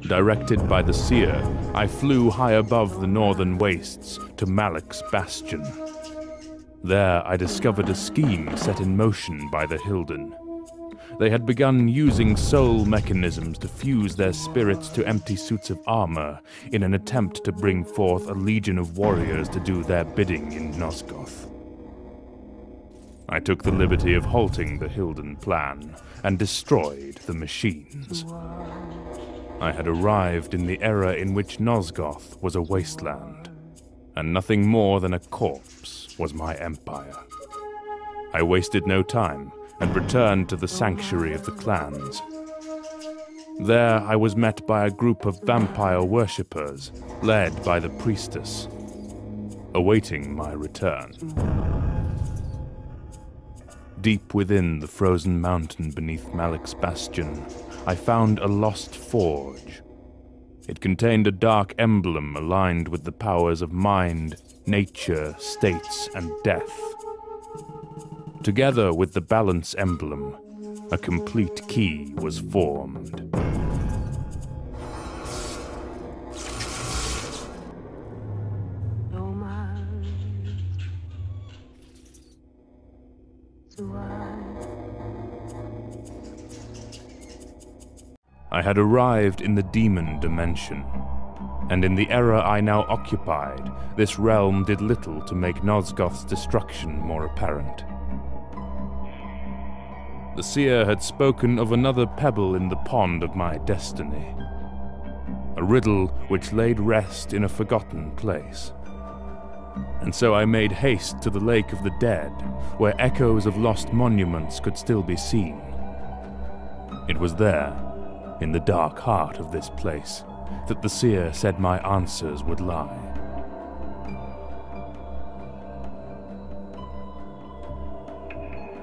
Directed by the seer, I flew high above the northern wastes to Malek's bastion. There I discovered a scheme set in motion by the Hilden. They had begun using soul mechanisms to fuse their spirits to empty suits of armor in an attempt to bring forth a legion of warriors to do their bidding in Nosgoth. I took the liberty of halting the Hilden plan and destroyed the machines. I had arrived in the era in which Nosgoth was a wasteland, and nothing more than a corpse was my empire. I wasted no time and returned to the sanctuary of the clans. There I was met by a group of vampire worshippers, led by the priestess, awaiting my return. Deep within the frozen mountain beneath Malek's bastion, I found a lost forge. It contained a dark emblem aligned with the powers of mind, nature, states, and death. Together with the balance emblem, a complete key was formed. I had arrived in the demon dimension, and in the era I now occupied, this realm did little to make Nosgoth's destruction more apparent. The seer had spoken of another pebble in the pond of my destiny, a riddle which laid rest in a forgotten place. And so I made haste to the Lake of the Dead, where echoes of lost monuments could still be seen. It was there, in the dark heart of this place, that the seer said my answers would lie.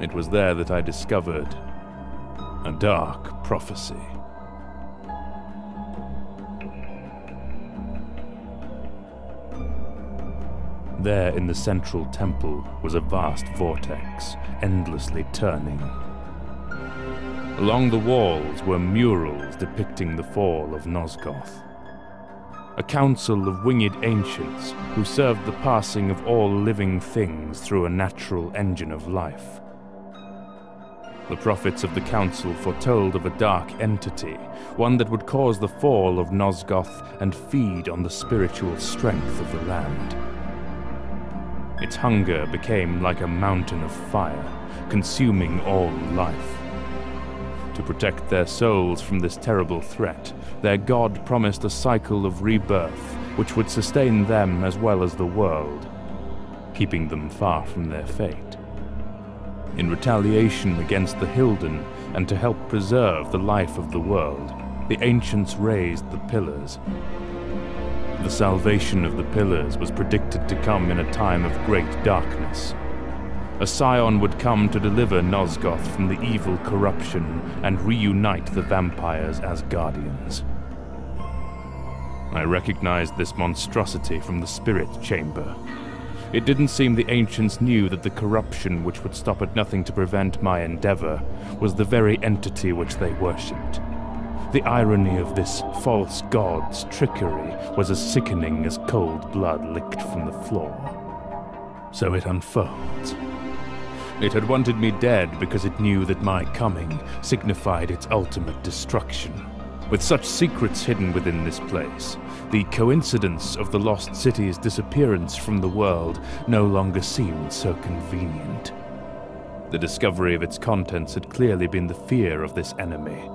It was there that I discovered a dark prophecy. There in the central temple was a vast vortex, endlessly turning. Along the walls were murals depicting the fall of Nosgoth. A council of winged ancients who served the passing of all living things through a natural engine of life. The prophets of the council foretold of a dark entity, one that would cause the fall of Nosgoth and feed on the spiritual strength of the land. Its hunger became like a mountain of fire, consuming all life. To protect their souls from this terrible threat, their god promised a cycle of rebirth which would sustain them as well as the world, keeping them far from their fate. In retaliation against the Hilden and to help preserve the life of the world, the ancients raised the Pillars. The salvation of the Pillars was predicted to come in a time of great darkness. A scion would come to deliver Nosgoth from the evil corruption and reunite the vampires as guardians. I recognized this monstrosity from the spirit chamber. It didn't seem the ancients knew that the corruption which would stop at nothing to prevent my endeavor was the very entity which they worshipped. The irony of this false god's trickery was as sickening as cold blood licked from the floor. So it unfolds. It had wanted me dead because it knew that my coming signified its ultimate destruction. With such secrets hidden within this place, the coincidence of the lost city's disappearance from the world no longer seemed so convenient. The discovery of its contents had clearly been the fear of this enemy,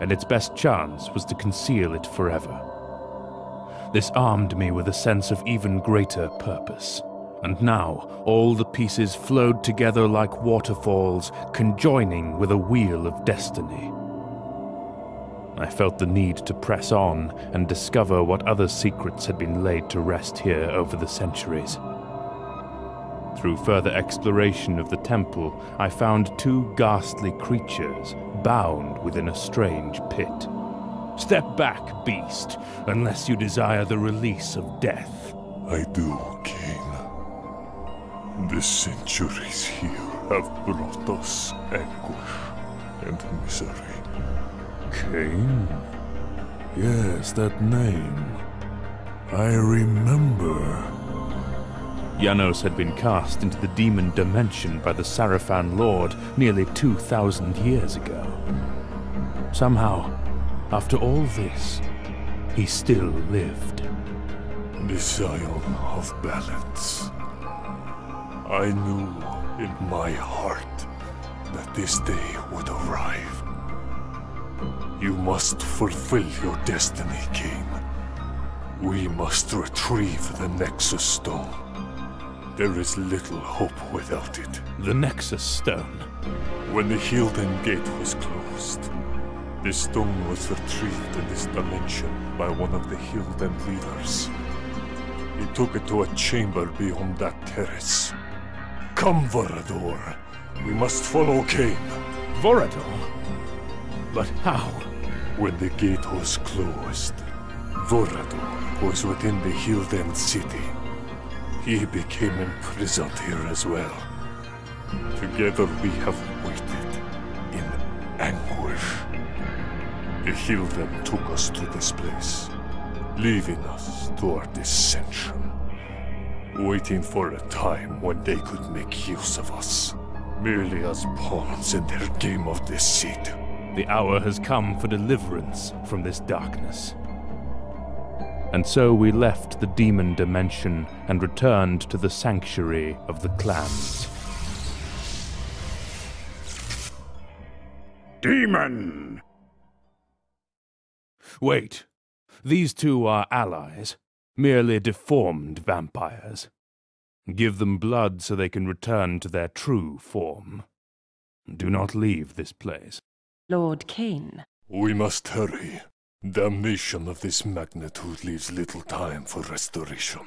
and its best chance was to conceal it forever. This armed me with a sense of even greater purpose. And now, all the pieces flowed together like waterfalls, conjoining with a wheel of destiny. I felt the need to press on and discover what other secrets had been laid to rest here over the centuries. Through further exploration of the temple, I found two ghastly creatures, bound within a strange pit. Step back, beast, unless you desire the release of death. I do, Kain. The centuries here have brought us anguish and misery. Kain? Yes, that name. I remember. Janos had been cast into the demon dimension by the Sarafan Lord nearly 2,000 years ago. Somehow, after all this, he still lived. The scion of balance. I knew in my heart that this day would arrive. You must fulfill your destiny, Kain. We must retrieve the Nexus Stone. There is little hope without it. The Nexus Stone? When the Hilden Gate was closed, the stone was retrieved in this dimension by one of the Hilden leaders. He took it to a chamber beyond that terrace. Come, Vorador. We must follow Kain. Vorador? But how? When the gate was closed, Vorador was within the Hilden city. He became imprisoned here as well. Together we have waited in anguish. The Hilden took us to this place, leaving us to our dissension, waiting for a time when they could make use of us, merely as pawns in their game of deceit. The hour has come for deliverance from this darkness. And so we left the demon dimension and returned to the sanctuary of the clans. Demon! Wait. These two are allies, merely deformed vampires. Give them blood so they can return to their true form. Do not leave this place. Lord Kain. We must hurry. Damnation of this magnitude leaves little time for restoration.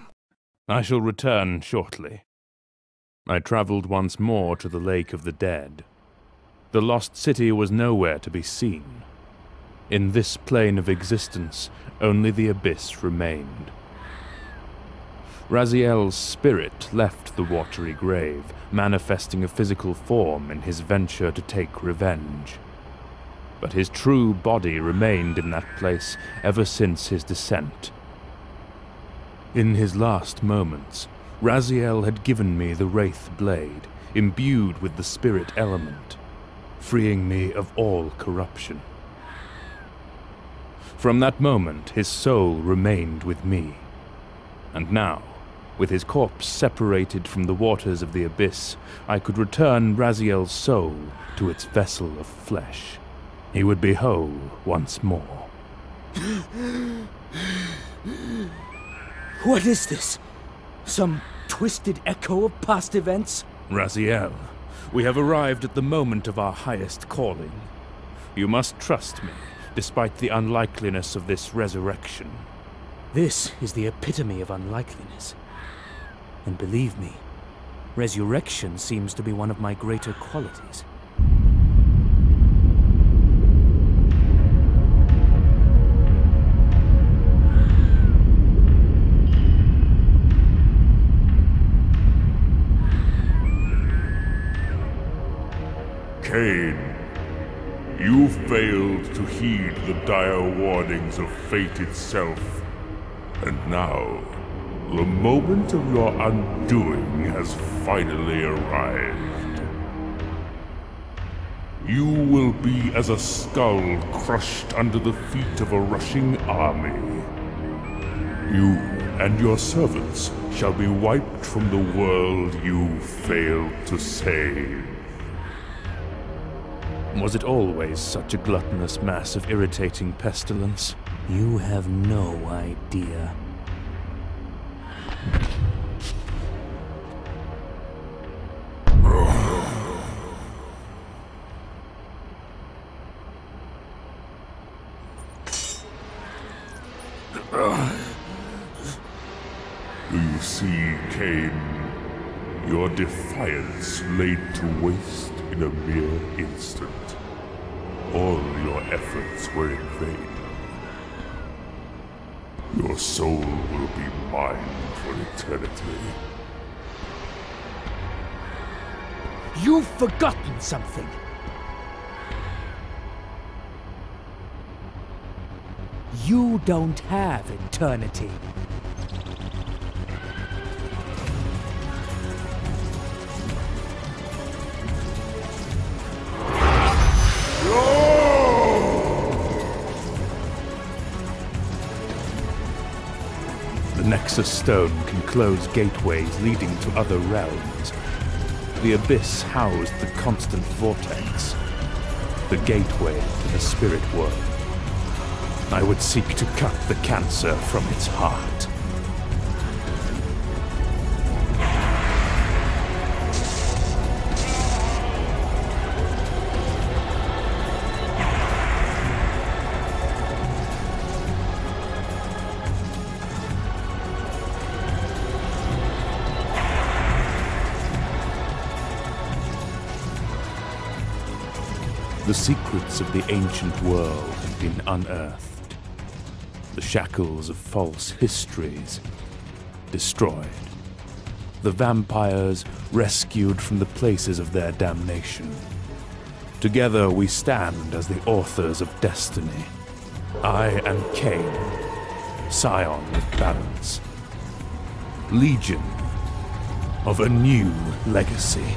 I shall return shortly. I traveled once more to the Lake of the Dead. The lost city was nowhere to be seen. In this plane of existence, only the abyss remained. Raziel's spirit left the watery grave, manifesting a physical form in his venture to take revenge. But his true body remained in that place ever since his descent. In his last moments, Raziel had given me the Wraith Blade, imbued with the spirit element, freeing me of all corruption. From that moment, his soul remained with me. And now, with his corpse separated from the waters of the abyss, I could return Raziel's soul to its vessel of flesh. He would be whole once more. What is this? Some twisted echo of past events? Raziel, we have arrived at the moment of our highest calling. You must trust me, despite the unlikeliness of this resurrection. This is the epitome of unlikeliness. And believe me, resurrection seems to be one of my greater qualities. Kain, you failed to heed the dire warnings of fate itself. And now, the moment of your undoing has finally arrived. You will be as a skull crushed under the feet of a rushing army. You and your servants shall be wiped from the world you failed to save. Was it always such a gluttonous mass of irritating pestilence? You have no idea. Do you see, Kain? Your defiance laid to waste in a mere instant. All your efforts were in vain. Your soul will be mine for eternity. You've forgotten something. You don't have eternity. The Nexus Stone can close gateways leading to other realms. The Abyss housed the constant vortex, the gateway to the spirit world. I would seek to cut the cancer from its heart. The secrets of the ancient world have been unearthed. The shackles of false histories destroyed. The vampires rescued from the places of their damnation. Together we stand as the authors of destiny. I am Kain, scion of balance. Legion of a new legacy.